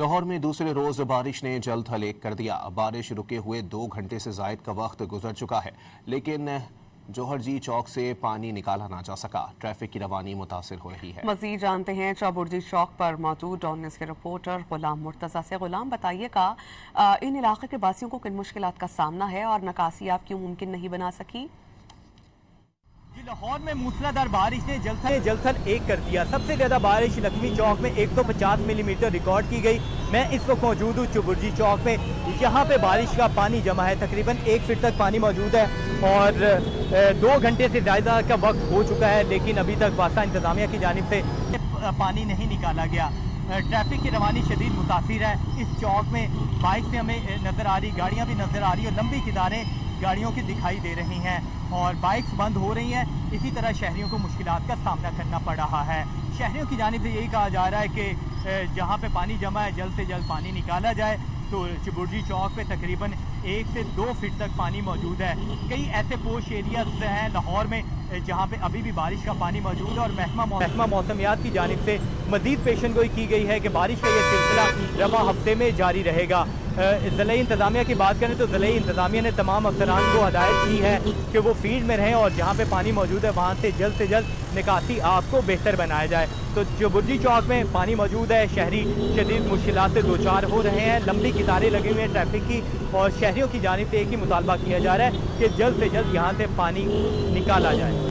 लाहौर में दूसरे रोज बारिश ने जल्द हलेक कर दिया। बारिश रुके हुए 2 घंटे से जायद का वक्त गुजर चुका है, लेकिन जौहरजी चौक से पानी निकाला ना जा सका। ट्रैफिक की रवानी मुतासिर हो रही है। मजीद जानते हैं चौबुर्जी चौक पर मौजूद डॉन न्यूज़ के रिपोर्टर गुलाम मुर्तजा से। गुलाम, बताइएगा इन इलाके के वासियों को किन मुश्किलात का सामना है और नकासी आप क्यों मुमकिन नहीं बना सकी? लाहौर में मूसलाधार बारिश ने जलथल एक कर दिया। सबसे ज्यादा बारिश लक्ष्मी चौक में 150 मिलीमीटर रिकॉर्ड की गई। मैं इस वक्त मौजूद हूँ चौबुर्जी चौक में। यहाँ पे बारिश का पानी जमा है, तकरीबन 1 फीट तक पानी मौजूद है और 2 घंटे से ज़्यादा का वक्त हो चुका है, लेकिन अभी तक वासा इंतजामिया की जानिब से पानी नहीं निकाला गया। ट्रैफिक की रवानी शदीद मुतासिर है। इस चौक में बाइक से हमें नज़र आ रही, गाड़ियाँ भी नज़र आ रही और लंबी कतारें गाड़ियों की दिखाई दे रही हैं और बाइक्स बंद हो रही हैं। इसी तरह शहरियों को मुश्किलात का सामना करना पड़ रहा है। शहरियों की जानिब से यही कहा जा रहा है कि जहाँ पे पानी जमा है जल्द से जल्द पानी निकाला जाए। तो चौबुर्जी चौक पे तकरीबन 1 से 2 फीट तक पानी मौजूद है। कई ऐसे पोश एरियाज हैं लाहौर में जहाँ पे अभी भी बारिश का पानी मौजूद है और महकमा मौसमियात की जानिब से मज़ीद पेशन गोई की गई है कि बारिश का ये सिलसिला रवा हफ्ते में जारी रहेगा। ज़िला इंतज़ामिया की बात करें तो ज़िला इंतज़ामिया ने तमाम अफसरान को हदायत की है कि वो फील्ड में रहें और जहाँ पे पानी मौजूद है वहाँ से जल्द निकासी आपको बेहतर बनाया जाए। तो चौबुर्जी चौक में पानी मौजूद है, शहरी शदीद मुश्किलात से 2-4 हो रहे हैं। लंबी कतारें लगी हुई हैं ट्रैफिक की और शहरियों की जानिब से एक ही मुतालबा किया जा रहा है कि जल्द से जल्द यहाँ से पानी निकाला जाए।